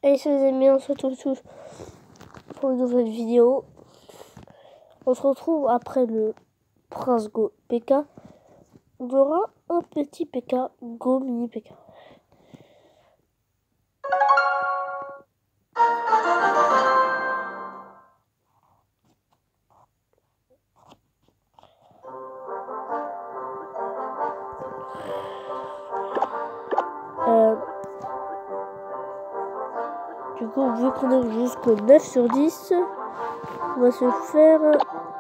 Et si vous aimez, on se retrouve tous pour une nouvelle vidéo. On se retrouve après le Prince Go PK. On aura un petit PK, Go mini PK. Du coup, vu qu'on est jusqu'au 9 sur 10, on va se faire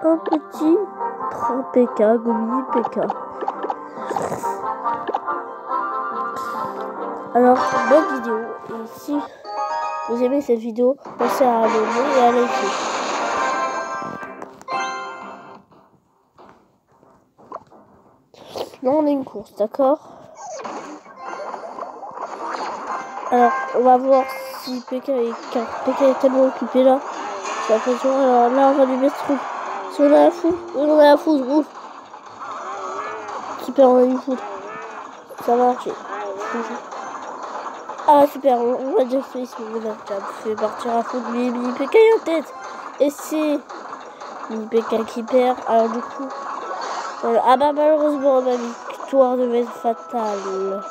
un petit PK, Go mini PK. Alors, bonne vidéo. Et si vous aimez cette vidéo, pensez à abonner et à liker. Là, on a une course, d'accord? Alors, on va voir si PK est tellement occupé là. J'ai l'impression. Alors là, on va lui mettre trop. Si on a la foudre, on a la foudre, ouf. Super, on a une foudre. Ça va marcher. Ah, super, on a déjà fait ce moment-là. Fait partir à foudre, mais mini PK est en tête. Et c'est mini PK qui perd. Alors, du coup, voilà. Ah bah, malheureusement, ma victoire devait être fatale.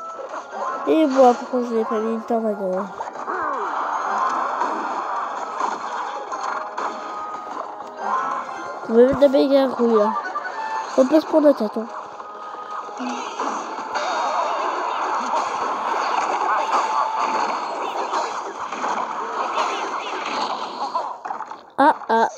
Et moi, pourquoi je n'ai pas mis le temps maintenant? On va mettre la bagarre rouille là. On peut se prendre la tête. Hein. Ah ah.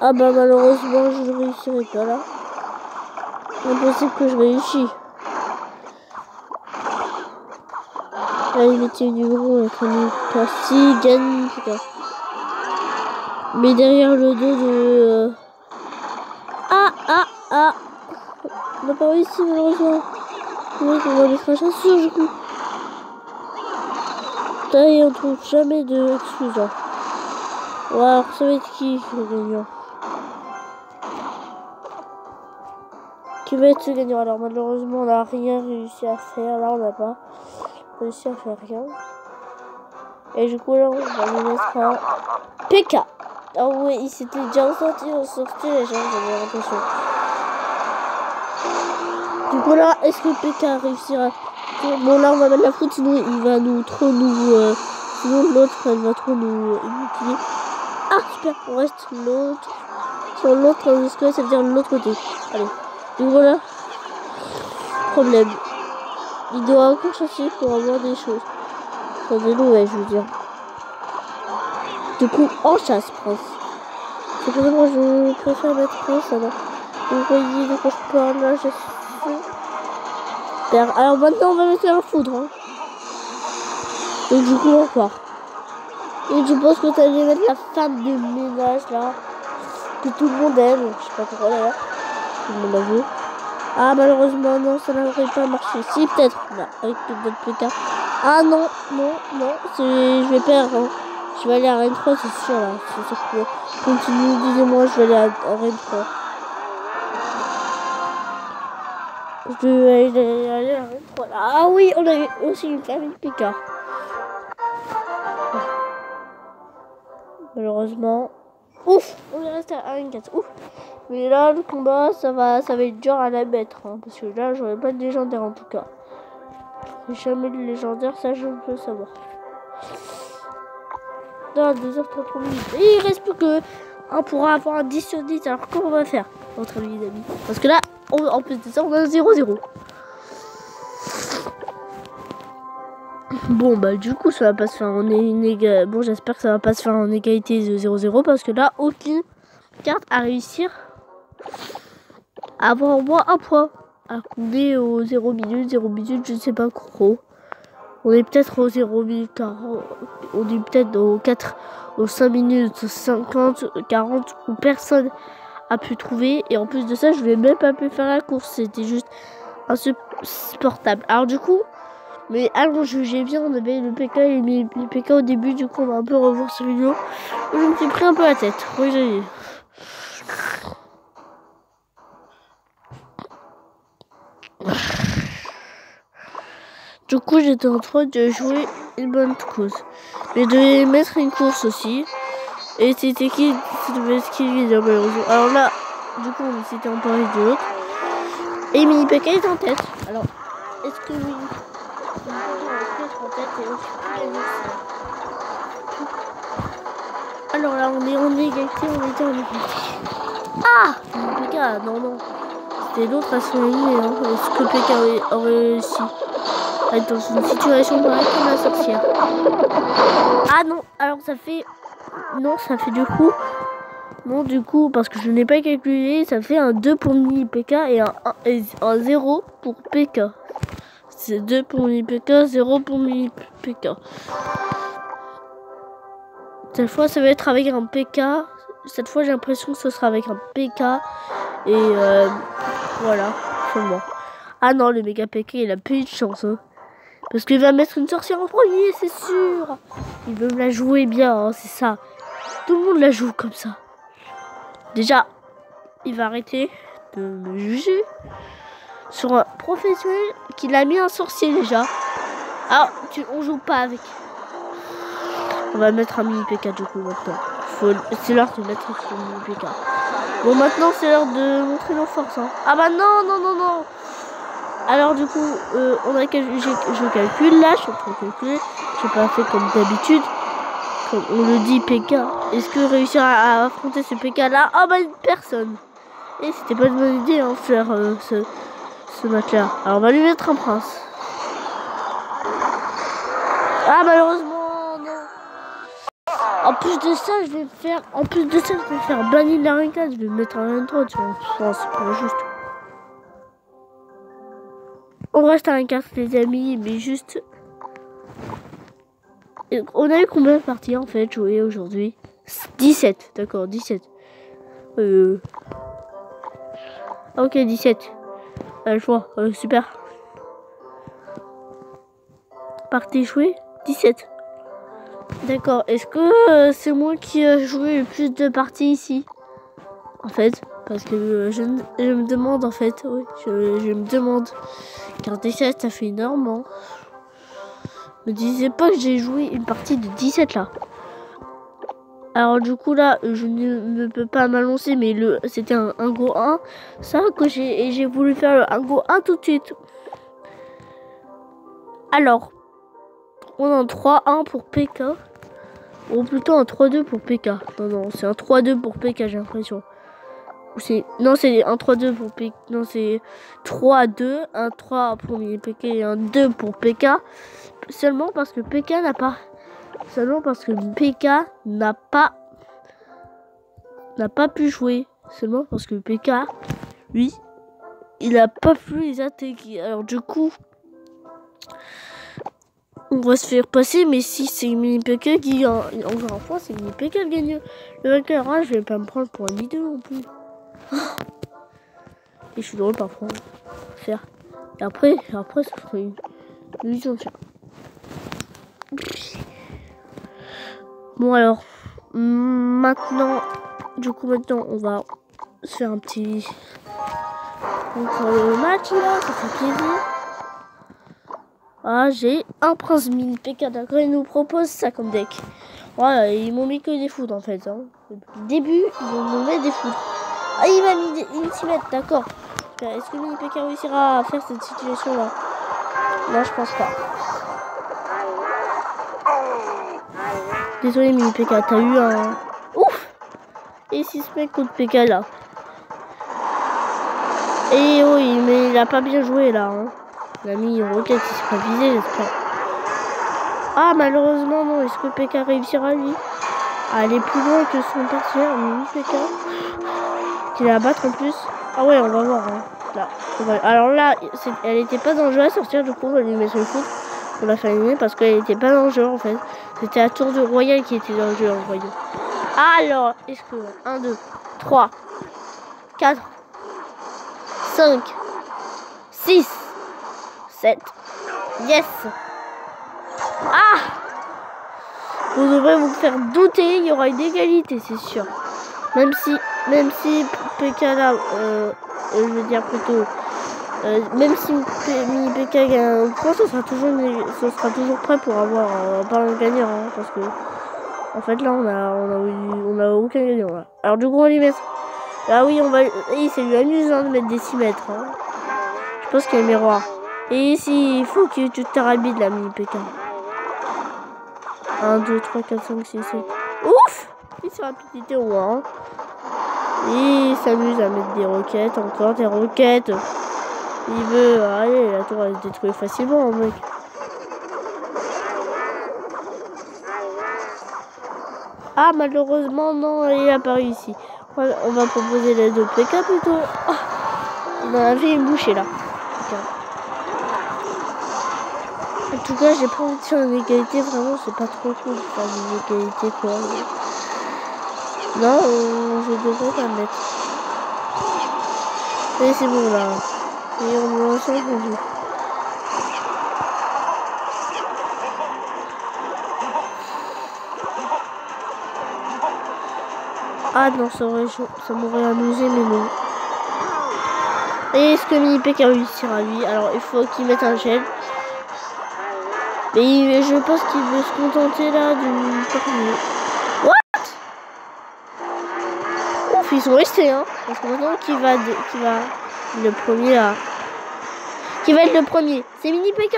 Ah bah malheureusement je ne réussirai pas là. Impossible que je réussisse. Là il mettait du gros avec un si gagne putain. Mais derrière le dos de Ah on n'a pas réussi malheureusement. Oui, on va mettre un chasseur du coup. Putain, et on trouve jamais de excuse. Hein. Ouais, alors ça va être qui le gagnant? Qui va être ce gagnant? Alors malheureusement on n'a rien réussi à faire. Là on n'a pas réussi à faire rien. Et du coup là on va lui mettre un PK. Ah ouais, il s'était déjà sorti les gens, j'avais l'impression. Du coup là, est-ce que PK réussira? Bon là on va mettre la foudre, sinon il va nous trop nous... sinon l'autre elle va trop nous inutiler. Ah super, on reste l'autre. Sur l'autre, ça veut dire l'autre côté. Allez, du coup là, problème. Il doit encore chasser pour avoir des choses. Enfin des nouvelles je veux dire. Du coup, en chasse, Prince. C'est pour ça que moi je préfère mettre Prince alors. Vous voyez de quoi je parle là, je suis. Alors maintenant on va mettre la foudre. Hein. Et du coup on repart. Et je pense que ça allait mettre la femme de ménage là. Que tout le monde aime. Je sais pas pourquoi d'ailleurs. Tout le monde a vu. Ah malheureusement non, ça n'aurait pas marché. Si peut-être. Là, avec notre PK. Ah non. Je vais perdre. Hein. Je vais aller à Reine 3, c'est sûr là. C'est sûr que continue, disez-moi, je vais aller à Reine 3. Je vais aller à Reine 3 là. Ah oui, on a eu aussi une famille Picard. Malheureusement. Ouf, on est resté à 1-4. Ouf. Mais là, le combat, ça va être dur à la mettre. Hein, parce que là, j'aurais pas de légendaire en tout cas. J'ai jamais de légendaire, ça je peux savoir. Dans 2h33 minutes. Et il reste plus que on pourra avoir un 10 sur 10. Alors comment on va faire, entre amis les amis? Parce que là, en plus de ça, on a un 0-0. Bon bah du coup ça va pas se faire en égalité. Bon j'espère que ça va pas se faire en égalité de 0-0 parce que là aucune carte à réussir à avoir au moins un point. À couler au 0 minute, je ne sais pas trop. On est peut-être au 0 minute 40. On est peut-être aux 5 minutes 50, 40 où personne a pu trouver. Et en plus de ça, je n'ai même pas pu faire la course. C'était juste insupportable. Alors du coup, mais allons juger bien. On avait le PK et le PK au début. Du coup, on va un peu revoir cette vidéo. Je me suis pris un peu la tête. Oui, j'ai... Du coup, j'étais en train de jouer une bonne cause. Mais je devais mettre une course aussi. Et c'était qui? Ça devait être qui malheureusement. Alors là, du coup, on s'était emparé de l'autre. Et Mini PK est en tête. Alors, est-ce que Mini PK est en tête et alors là, on est en égalité, on était en égalité. Ah! Mini PK, non. C'était l'autre à son ennemi. Hein. Est-ce que PK aurait réussi à être dans une situation pareille comme la sorcière? Ah non, alors ça fait... Non, ça fait du coup... Non, du coup, parce que je n'ai pas calculé, ça fait un 2 pour Mini PK et un 0 pour PK. C'est 2 pour Mini PK, 0 pour Mini PK. Cette fois, ça va être avec un PK. Cette fois, j'ai l'impression que ce sera avec un PK. Et voilà, seulement. Ah non, le méga PK, il a plus de chance. Hein. Parce qu'il va mettre une sorcière en premier, c'est sûr. Il veut me la jouer bien, hein, c'est ça. Tout le monde la joue comme ça. Déjà, il va arrêter de me juger sur un professionnel qu'il a mis un sorcier déjà. Alors, on joue pas avec. On va mettre un mini PK du coup maintenant. C'est l'heure de mettre un mini PK. Bon, maintenant c'est l'heure de montrer nos forces. Hein. Ah bah non. Alors du coup, je calcule là, je suis en train de calculer. J'ai pas fait comme d'habitude. Comme on le dit, PK. Est-ce que réussir à affronter ce PK là? Ah bah personne. Et c'était pas une bonne idée hein, faire ce match là. Alors on va lui mettre un prince. Ah malheureusement non. En plus de ça, je vais me faire bannir la rankade. Je vais me mettre un N3, tu vois. C'est pas juste. On reste à un 4 les amis, mais juste... On a eu combien de parties en fait jouées aujourd'hui? 17, d'accord, 17. Ok, 17. Je vois, super. Partie jouée 17. D'accord, est-ce que c'est moi qui ai joué le plus de parties ici? En fait, parce que je me demande en fait, oui, je me demande. Car 17, ça fait énormément. Me disais pas que j'ai joué une partie de 17 là. Alors du coup là, je ne peux pas m'annoncer, mais c'était un go 1. Ça que j'ai voulu faire un go 1 tout de suite. Alors, on a un 3-1 pour PK. Ou plutôt un 3-2 pour PK. Non, c'est un 3-2 pour PK, j'ai l'impression. Non, c'est un 3-2 pour PK. Non, c'est 3-2, un 3 pour Mini PK et un 2 pour PK. Seulement parce que PK n'a pas pu jouer. Seulement parce que PK, lui, il n'a pas pu les attaquer. Alors du coup, on va se faire passer. Mais si c'est Mini PK qui encore une fois, c'est Mini PK le gagnant. Le vainqueur, hein, je vais pas me prendre pour un vidéo non plus. Et je suis drôle parfois. Faire. Et après, ça sera une illusion. Bon alors, maintenant, on va se faire un petit match là, ça fait plaisir. Ah, j'ai un prince mini PK, d'accord, il nous propose ça comme deck. Voilà, ils m'ont mis que des foudres en fait. Hein. Depuis le début, ils m'ont mis des foudres. Ah, il m'a mis des ultimates, d'accord. Est-ce que mini PK réussira à faire cette situation là? Non, je pense pas. Désolé Mini PK, t'as eu un... Ouf! Et 6 mecs contre PK là. Et oui, mais il a pas bien joué là. Hein. Il a mis une roquette, il s'est pas visé, j'espère. Ah, malheureusement, non. Est-ce que PK réussira lui à aller plus loin que son partenaire Mini PK? Qu'il a à battre en plus. Ah ouais, on va voir. Hein. Là, alors là, elle était pas dans le jeu à sortir, du coup, on va lui mettre le foot. On l'a fait éliminer parce qu'elle était pas dans le jeu en fait. C'était la tour de Royal qui était dans le jeu en voyant. Alors, est-ce que 1, 2, 3, 4, 5, 6, 7. Yes! Ah! Vous devrez vous faire douter, il y aura une égalité, c'est sûr. Même si PK là, je veux dire plutôt Même si Mini PK gagne un point, ce sera toujours prêt pour avoir pas un gagnant. Hein, parce que, en fait, là, on a aucun gagnant. Là. Alors, du coup, on va lui mettre. Ah oui, on va. Et c'est lui amusant de mettre des 6 mètres. Hein. Je pense qu'il y a un miroir. Et ici, il faut que tu te rabides la Mini PK. 1, 2, 3, 4, 5, 6, 7. Ouf! Il s'est rapidité au moins. Hein. Et il s'amuse à mettre des roquettes, encore des roquettes. Il veut. Allez, la tour elle se détruit facilement, mec. Ah, malheureusement, non, il a apparu ici. On va proposer l'aide au PK plutôt. Oh, il en avait une bouchée là. En tout cas, j'ai pas envie de faire une égalité, vraiment, c'est pas trop cool de faire une égalité quoi. Non, je devrais la mettre. Et c'est bon là. Et on me lance un peu. Ah non, ça m'aurait amusé, mais non. Et est-ce que Mini PK réussira lui? Alors il faut qu'il mette un gel. Mais je pense qu'il veut se contenter là du premier. What? Ouf, ils sont restés hein. Parce que maintenant qui va le premier là. Qui va être le premier? C'est Mini PK.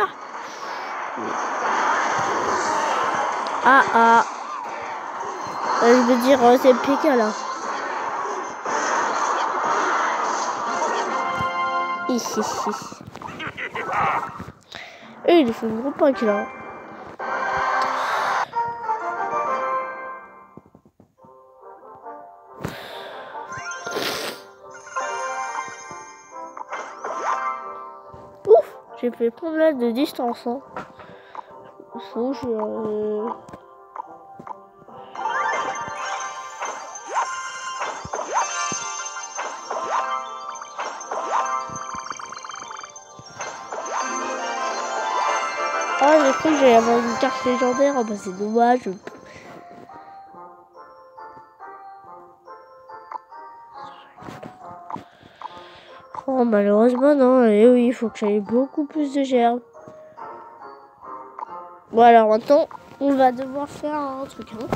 Ah. Je veux dire, c'est PK là. Ici. Et il fait un gros pack là. Ouf, j'ai fait promenade de distance. Hein. Faut je... Ah, j'ai cru que j'allais avoir une carte légendaire. Oh, bah, c'est dommage. Oh, malheureusement, non. Et oui, il faut que j'aille beaucoup plus de gerbes. Bon, alors maintenant, on va devoir faire un truc. Hein.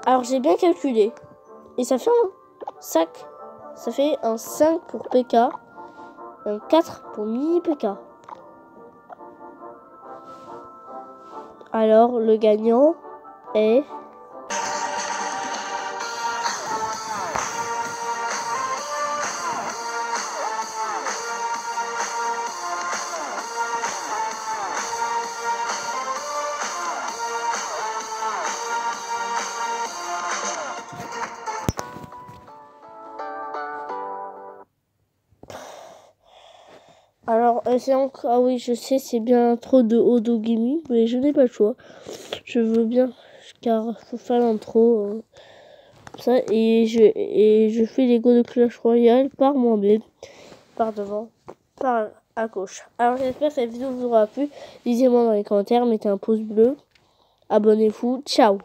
Alors, j'ai bien calculé. Et ça fait un sac. Ça fait un 5 pour PK. Un 4 pour Mini PK. Alors, le gagnant est... Alors, c'est encore... Ah oui, je sais, c'est bien trop de Odo Gaming, mais je n'ai pas le choix. Je veux bien, car faut faire l'intro. Ça, et je fais les go de Clash Royale par moi-même, par devant, par à gauche. Alors, j'espère que cette vidéo vous aura plu. Dites-moi dans les commentaires, mettez un pouce bleu. Abonnez-vous. Ciao!